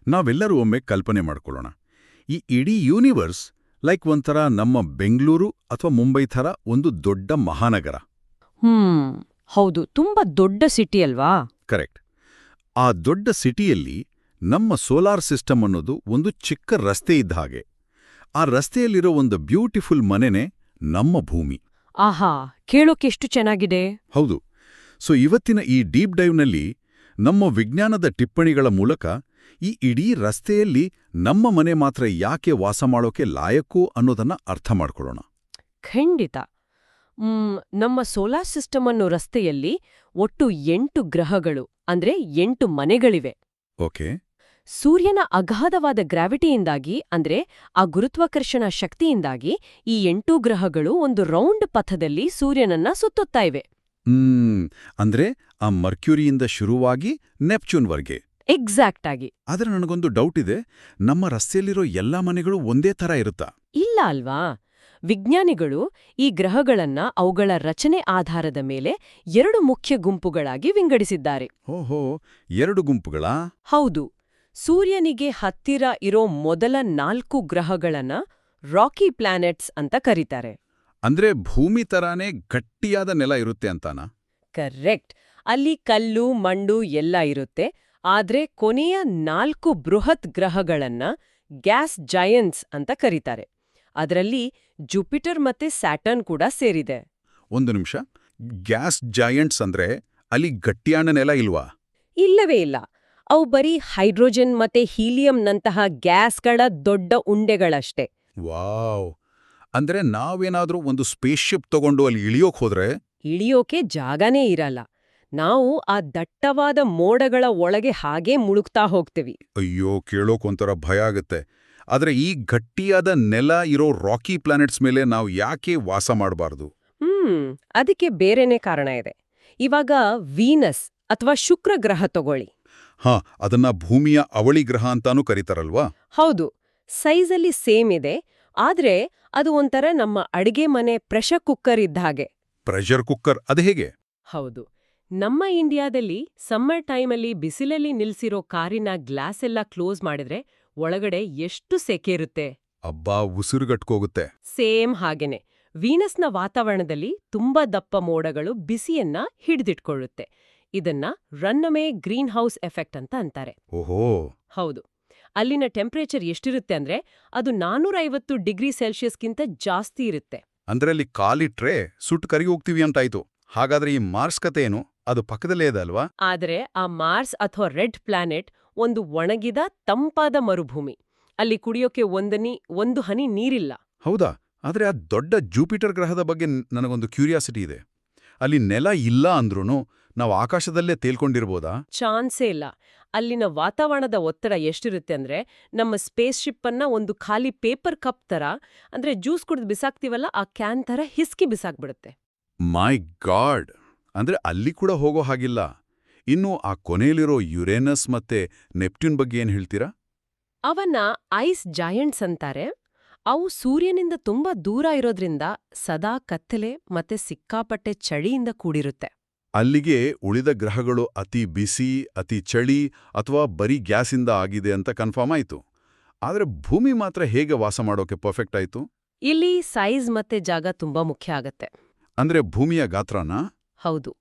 ನಾವೆಲ್ಲರೂ ಒಮ್ಮೆ ಕಲ್ಪನೆ ಮಾಡ್ಕೊಳ್ಳೋಣ. ಈ ಇಡೀ ಯೂನಿವರ್ಸ್ ಲೈಕ್ ಒಂಥರ ನಮ್ಮ ಬೆಂಗಳೂರು ಅಥವಾ ಮುಂಬೈ ಥರ ಒಂದು ದೊಡ್ಡ ಮಹಾನಗರ. ಹೌದು, ತುಂಬಾ ದೊಡ್ಡ ಸಿಟಿ ಅಲ್ವಾ? ಕರೆಕ್ಟ್. ಆ ದೊಡ್ಡ ಸಿಟಿಯಲ್ಲಿ ನಮ್ಮ ಸೋಲಾರ್ ಸಿಸ್ಟಮ್ ಅನ್ನೋದು ಒಂದು ಚಿಕ್ಕ ರಸ್ತೆ ಇದ್ದ ಹಾಗೆ. ಆ ರಸ್ತೆಯಲ್ಲಿರೋ ಒಂದು ಬ್ಯೂಟಿಫುಲ್ ಮನೆನೇ ನಮ್ಮ ಭೂಮಿ. ಆಹಾ, ಕೇಳೋಕೆಷ್ಟು ಚೆನ್ನಾಗಿದೆ. ಹೌದು. ಸೊ ಇವತ್ತಿನ ಈ ಡೀಪ್ ಡೈವ್ನಲ್ಲಿ ನಮ್ಮ ವಿಜ್ಞಾನದ ಟಿಪ್ಪಣಿಗಳ ಮೂಲಕ ಈ ಇಡೀ ರಸ್ತೆಯಲ್ಲಿ ನಮ್ಮ ಮನೆ ಮಾತ್ರ ಯಾಕೆ ವಾಸ ಮಾಡೋಕೆ ಲಾಯಕ್ಕೂ ಅನ್ನೋದನ್ನ ಅರ್ಥ ಮಾಡ್ಕೊಳ್ಳೋಣ. ಖಂಡಿತ. ನಮ್ಮ ಸೋಲಾರ್ ಸಿಸ್ಟಮ್ ಅನ್ನೋ ರಸ್ತೆಯಲ್ಲಿ ಒಟ್ಟು 8 ಗ್ರಹಗಳು ಅಂದ್ರೆ 8 ಮನೆಗಳಿವೆ. ಓಕೆ. ಸೂರ್ಯನ ಅಗಾಧವಾದ ಗ್ರಾವಿಟಿಯಿಂದಾಗಿ ಅಂದ್ರೆ ಆ ಗುರುತ್ವಾಕರ್ಷಣ ಶಕ್ತಿಯಿಂದಾಗಿ ಈ 8 ಗ್ರಹಗಳು ಒಂದು ರೌಂಡ್ ಪಥದಲ್ಲಿ ಸೂರ್ಯನನ್ನ ಸುತ್ತುತ್ತಾ ಇವೆ. ಅಂದ್ರೆ ಆ ಮರ್ಕ್ಯುರಿಯಿಂದ ಶುರುವಾಗಿ ನೆಪ್ಚೂನ್ವರ್ಗೆ. ಎಕ್ಸಾಕ್ಟ್ ಆಗಿ. ಆದ್ರೆ ನನಗೊಂದು ಡೌಟ್ ಇದೆ, ನಮ್ಮ ರಸ್ತೆಯಲ್ಲಿರೋ ಎಲ್ಲಾ ಮನೆಗಳು ಒಂದೇ ಥರ ಇರುತ್ತಾ? ಇಲ್ಲ ಅಲ್ವಾ? ವಿಜ್ಞಾನಿಗಳು ಈ ಗ್ರಹಗಳನ್ನ ಅವುಗಳ ರಚನೆ ಆಧಾರದ ಮೇಲೆ 2 ಮುಖ್ಯ ಗುಂಪುಗಳಾಗಿ ವಿಂಗಡಿಸಿದ್ದಾರೆ. ಓಹೋ, 2 ಗುಂಪುಗಳಾ? ಹೌದು. ಸೂರ್ಯನಿಗೆ ಹತ್ತಿರ ಇರೋ ಮೊದಲ 4 ಗ್ರಹಗಳನ್ನ ರಾಕಿ ಪ್ಲಾನೆಟ್ಸ್ ಅಂತ ಕರೀತಾರೆ. ಅಂದ್ರೆ ಭೂಮಿ ತರಾನೇ ಗಟ್ಟಿಯಾದ ನೆಲ ಇರುತ್ತೆ ಅಂತಾನಾ? ಕರೆಕ್ಟ್. ಅಲ್ಲಿ ಕಲ್ಲು ಮಣ್ಣು ಎಲ್ಲ ಇರುತ್ತೆ. ಆದ್ರೆ ಕೊನೆಯ 4 ಬೃಹತ್ ಗ್ರಹಗಳನ್ನ ಗ್ಯಾಸ್ ಜಯಂಟ್ಸ್ ಅಂತ ಕರೀತಾರೆ. ಅದರಲ್ಲಿ ಜುಪಿಟರ್ ಮತ್ತೆ ಸ್ಯಾಟರ್ನ್ ಕೂಡ ಸೇರಿದೆ. ಒಂದು ನಿಮಿಷ, ಗ್ಯಾಸ್ ಜಾಯಂಟ್ಸ್ ಅಂದ್ರೆ ಅಲ್ಲಿ ಗಟ್ಟಿಯಾದ ನೆಲ ಇಲ್ವಾ? ಇಲ್ಲವೇ ಇಲ್ಲ. ಅವು ಬರೀ ಹೈಡ್ರೋಜನ್ ಮತ್ತೆ ಹೀಲಿಯಂನಂತಹ ಗ್ಯಾಸ್ಗಳ ದೊಡ್ಡ ಉಂಡೆಗಳಷ್ಟೇ. ವಾವ್! ಅಂದ್ರೆ ನಾವೇನಾದ್ರೂ ಒಂದು ಸ್ಪೇಸ್‌ಶಿಪ್ ತಗೊಂಡು ಅಲ್ಲಿ ಇಳಿಯೋಕ್ ಹೋದ್ರೆ ಇಳಿಯೋಕೆ ಜಾಗನೇ ಇರಲ್ಲ. ನಾವು ಆ ದಟ್ಟವಾದ ಮೋಡಗಳ ಒಳಗೆ ಹಾಗೇ ಮುಳುಗ್ತಾ ಹೋಗ್ತೀವಿ. ಅಯ್ಯೋ, ಕೇಳೋಕೊಂಥರ ಭಯ ಆಗತ್ತೆ. ಆದ್ರೆ ಈ ಗಟ್ಟಿಯಾದ ನೆಲ ಇರೋ ರಾಕಿ ಪ್ಲಾನೆಟ್ಸ್ ಮೇಲೆ ನಾವು ಯಾಕೆ ವಾಸ ಮಾಡಬಾರ್ದು? ಅದಕ್ಕೆ ಬೇರೆನೇ ಕಾರಣ ಇದೆ. ಇವಾಗ ವೀನಸ್ ಅಥವಾ ಶುಕ್ರ ಗ್ರಹ ತಗೊಳ್ಳಿ. ಅದನ್ನ ಭೂಮಿಯ ಅವಳಿ ಗ್ರಹ ಅಂತಾನೂ ಕರೀತಾರಲ್ವಾ? ಹೌದು. ಸೈಜಲ್ಲಿ ಸೇಮ್ ಇದೆ. ಆದ್ರೆ ಅದು ಒಂಥರ ನಮ್ಮ ಅಡಿಗೆ ಮನೆ ಪ್ರೆಷರ್ ಕುಕ್ಕರ್ ಇದ್ದ ಹಾಗೆ. Pressure cooker? ಅದು ಹೇಗೆ? ಹೌದು. ನಮ್ಮ ಇಂಡಿಯಾದಲ್ಲಿ ಸಮ್ಮರ್ ಟೈಮಲ್ಲಿ ಬಿಸಿಲಲ್ಲಿ ನಿಲ್ಸಿರೋ ಕಾರಿನ ಗ್ಲಾಸ್ ಎಲ್ಲ ಕ್ಲೋಸ್ ಮಾಡಿದ್ರೆ ಒಳಗಡೆ ಎಷ್ಟು ಸೆಕೆ ಇರುತ್ತೆ. ಅಬ್ಬಾ, ಉಸಿರುಗಟ್ಕೋಗುತ್ತೆ. ಸೇಮ್ ಹಾಗೇನೆ ವೀನಸ್ನ ವಾತಾವರಣದಲ್ಲಿ ತುಂಬಾ ದಪ್ಪ ಮೋಡಗಳು ಬಿಸಿಯನ್ನ ಹಿಡಿದಿಟ್ಕೊಳ್ಳುತ್ತೆ. ಇದನ್ನ ರನ್ನವೇ ಗ್ರೀನ್ ಹೌಸ್ ಎಫೆಕ್ಟ್ ಅಂತ ಅಂತಾರೆ. ಓಹೋ. ಹೌದು. ಅಲ್ಲಿನ ಟೆಂಪರೇಚರ್ ಎಷ್ಟಿರುತ್ತೆ ಅಂದ್ರೆ ಅದು 450 ಡಿಗ್ರಿ ಸೆಲ್ಸಿಯಸ್ಗಿಂತ ಜಾಸ್ತಿ ಇರುತ್ತೆ. ಅಂದ್ರೆ ಅಲ್ಲಿ ಕಾಲಿಟ್ರೆ ಸುಟ್ಟು ಕರಿ ಹೋಗ್ತೀವಿ ಅಂತಾಯ್ತು. ಹಾಗಾದ್ರೆ ಈ ಮಾರ್ಸ್ ಕತೆ ಏನು? ಅದು ಪಕ್ಕದಲ್ಲೇ ಇದೆ ಅಲ್ವಾ? ಆದ್ರೆ ಆ ಮಾರ್ಸ್ ಅಥವಾ ರೆಡ್ ಪ್ಲಾನೆಟ್ ಒಂದು ಒಣಗಿದ ತಂಪಾದ ಮರುಭೂಮಿ. ಅಲ್ಲಿ ಕುಡಿಯೋಕೆ ಒಂದು ಹನಿ ನೀರಿಲ್ಲ. ಹೌದಾ? ಆದ್ರೆ ಆ ದೊಡ್ಡ ಜೂಪಿಟರ್ ಗ್ರಹದ ಬಗ್ಗೆ ನನಗೊಂದು ಕ್ಯೂರಿಯಾಸಿಟಿ ಇದೆ. ಅಲ್ಲಿ ನೆಲ ಇಲ್ಲ ಅಂದ್ರೂ ನಾವು ಆಕಾಶದಲ್ಲೇ ತೇಲ್ಕೊಂಡಿರ್ಬೋದಾ? ಚಾನ್ಸೇ ಇಲ್ಲ. ಅಲ್ಲಿನ ವಾತಾವರಣದ ಒತ್ತಡ ಎಷ್ಟಿರುತ್ತೆ ಅಂದ್ರೆ ನಮ್ಮ ಸ್ಪೇಸ್ ಶಿಪ್ ಅನ್ನ ಒಂದು ಖಾಲಿ ಪೇಪರ್ ಕಪ್ ತರ, ಅಂದ್ರೆ ಜ್ಯೂಸ್ ಕುಡಿದು ಬಿಸಾಕ್ತಿವಲ್ಲ ಆ ಕ್ಯಾನ್ ತರ ಹಿಸ್ಕಿ ಬಿಸಾಕ್ಬಿಡುತ್ತೆ. ಮೈ ಗಾಡ್! ಅಂದ್ರೆ ಅಲ್ಲಿ ಕೂಡ ಹೋಗೋ ಹಾಗಿಲ್ಲ. ಇನ್ನು ಆ ಕೊನೆಯಲ್ಲಿರೋ ಯುರೇನಸ್ ಮತ್ತೆ ನೆಪ್ಟ್ಯೂನ್ ಬಗ್ಗೆ ಏನ್ ಹೇಳ್ತೀರಾ? ಅವನ್ನ ಐಸ್ ಜಾಯಂಟ್ಸ್ ಅಂತಾರೆ. ಅವು ಸೂರ್ಯನಿಂದ ತುಂಬಾ ದೂರ ಇರೋದ್ರಿಂದ ಸದಾ ಕತ್ತಲೆ ಮತ್ತೆ ಸಿಕ್ಕಾಪಟ್ಟೆ ಚಳಿಯಿಂದ ಕೂಡಿರುತ್ತೆ. ಅಲ್ಲಿಗೆ ಉಳಿದ ಗ್ರಹಗಳು ಅತಿ ಬಿಸಿ, ಅತಿ ಚಳಿ ಅಥವಾ ಬರೀ ಗ್ಯಾಸಿಂದ ಆಗಿದೆ ಅಂತ ಕನ್ಫರ್ಮ್ ಆಯ್ತು. ಆದ್ರೆ ಭೂಮಿ ಮಾತ್ರ ಹೇಗೆ ವಾಸ ಮಾಡೋಕೆ ಪರ್ಫೆಕ್ಟ್ ಆಯ್ತು? ಇಲ್ಲಿ ಸೈಜ್ ಮತ್ತೆ ಜಾಗ ತುಂಬಾ ಮುಖ್ಯ ಆಗತ್ತೆ. ಅಂದ್ರೆ ಭೂಮಿಯ ಗಾತ್ರನಾ? ಹೌದು.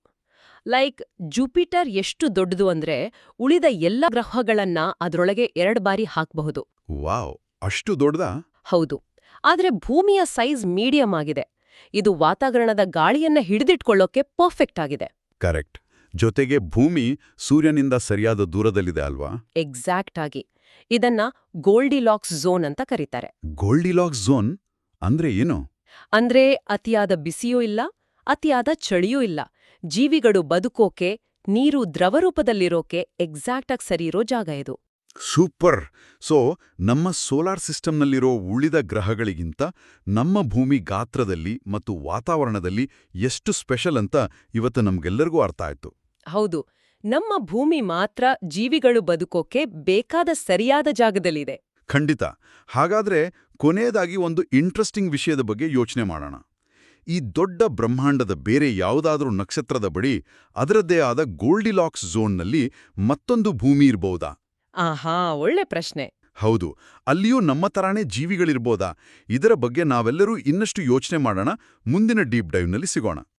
ಲೈಕ್ ಜುಪಿಟರ್ ಎಷ್ಟು ದೊಡ್ಡದು ಅಂದ್ರೆ ಉಳಿದ ಎಲ್ಲ ಗ್ರಹಗಳನ್ನ ಅದರೊಳಗೆ 2 ಬಾರಿ ಹಾಕಬಹುದು. ವಾವ್, ಅಷ್ಟು ದೊಡ್ಡದಾ? ಹೌದು. ಆದ್ರೆ ಭೂಮಿಯ ಸೈಜ್ ಮೀಡಿಯಂ ಆಗಿದೆ. ಇದು ವಾತಾವರಣದ ಗಾಳಿಯನ್ನ ಹಿಡಿದಿಟ್ಕೊಳ್ಳೋಕೆ ಪರ್ಫೆಕ್ಟ್ ಆಗಿದೆ. ಕರೆಕ್ಟ್. ಜೊತೆಗೆ ಭೂಮಿ ಸೂರ್ಯನಿಂದ ಸರಿಯಾದ ದೂರದಲ್ಲಿದೆ ಅಲ್ವಾ? ಎಕ್ಸಾಕ್ಟ್ ಆಗಿ. ಇದನ್ನ ಗೋಲ್ಡಿಲಾಕ್ಸ್ ಝೋನ್ ಅಂತ ಕರೀತಾರೆ. ಗೋಲ್ಡಿಲಾಕ್ಸ್ ಝೋನ್ ಅಂದ್ರೆ ಏನು? ಅಂದ್ರೆ ಅತಿಯಾದ ಬಿಸಿಯೂ ಇಲ್ಲ, ಅತಿಯಾದ ಚಳಿಯೂ ಇಲ್ಲ. ಜೀವಿಗಳು ಬದುಕೋಕೆ, ನೀರು ದ್ರವರೂಪದಲ್ಲಿರೋಕೆ ಎಕ್ಸಾಕ್ಟ್ ಆಗಿ ಸರಿ ಇರೋ ಜಾಗ ಇದು. ಸೂಪರ್! ಸೊ ನಮ್ಮ ಸೋಲಾರ್ ಸಿಸ್ಟಮ್ನಲ್ಲಿರೋ ಉಳಿದ ಗ್ರಹಗಳಿಗಿಂತ ನಮ್ಮ ಭೂಮಿ ಗಾತ್ರದಲ್ಲಿ ಮತ್ತು ವಾತಾವರಣದಲ್ಲಿ ಎಷ್ಟು ಸ್ಪೆಷಲ್ ಅಂತ ಇವತ್ತು ನಮ್ಗೆಲ್ಲರಿಗೂ ಅರ್ಥ ಆಯ್ತು. ಹೌದು. ನಮ್ಮ ಭೂಮಿ ಮಾತ್ರ ಜೀವಿಗಳು ಬದುಕೋಕೆ ಬೇಕಾದ ಸರಿಯಾದ ಜಾಗದಲ್ಲಿದೆ. ಖಂಡಿತ. ಹಾಗಾದ್ರೆ ಕೊನೆಯದಾಗಿ ಒಂದು ಇಂಟ್ರೆಸ್ಟಿಂಗ್ ವಿಷಯದ ಬಗ್ಗೆ ಯೋಚನೆ ಮಾಡೋಣ. ಈ ದೊಡ್ಡ ಬ್ರಹ್ಮಾಂಡದ ಬೇರೆ ಯಾವುದಾದ್ರೂ ನಕ್ಷತ್ರದ ಬಳಿ ಅದರದ್ದೇ ಆದ ಗೋಲ್ಡಿಲಾಕ್ಸ್ ಝೋನ್ನಲ್ಲಿ ಮತ್ತೊಂದು ಭೂಮಿ ಇರಬಹುದಾ? ಆಹಾ, ಒಳ್ಳೆ ಪ್ರಶ್ನೆ. ಹೌದು, ಅಲ್ಲಿಯೂ ನಮ್ಮ ತರಾನೇ ಜೀವಿಗಳಿರ್ಬೋದಾ? ಇದರ ಬಗ್ಗೆ ನಾವೆಲ್ಲರೂ ಇನ್ನಷ್ಟು ಯೋಚನೆ ಮಾಡೋಣ. ಮುಂದಿನ ಡೀಪ್ ಡೈವ್ನಲ್ಲಿ ಸಿಗೋಣ.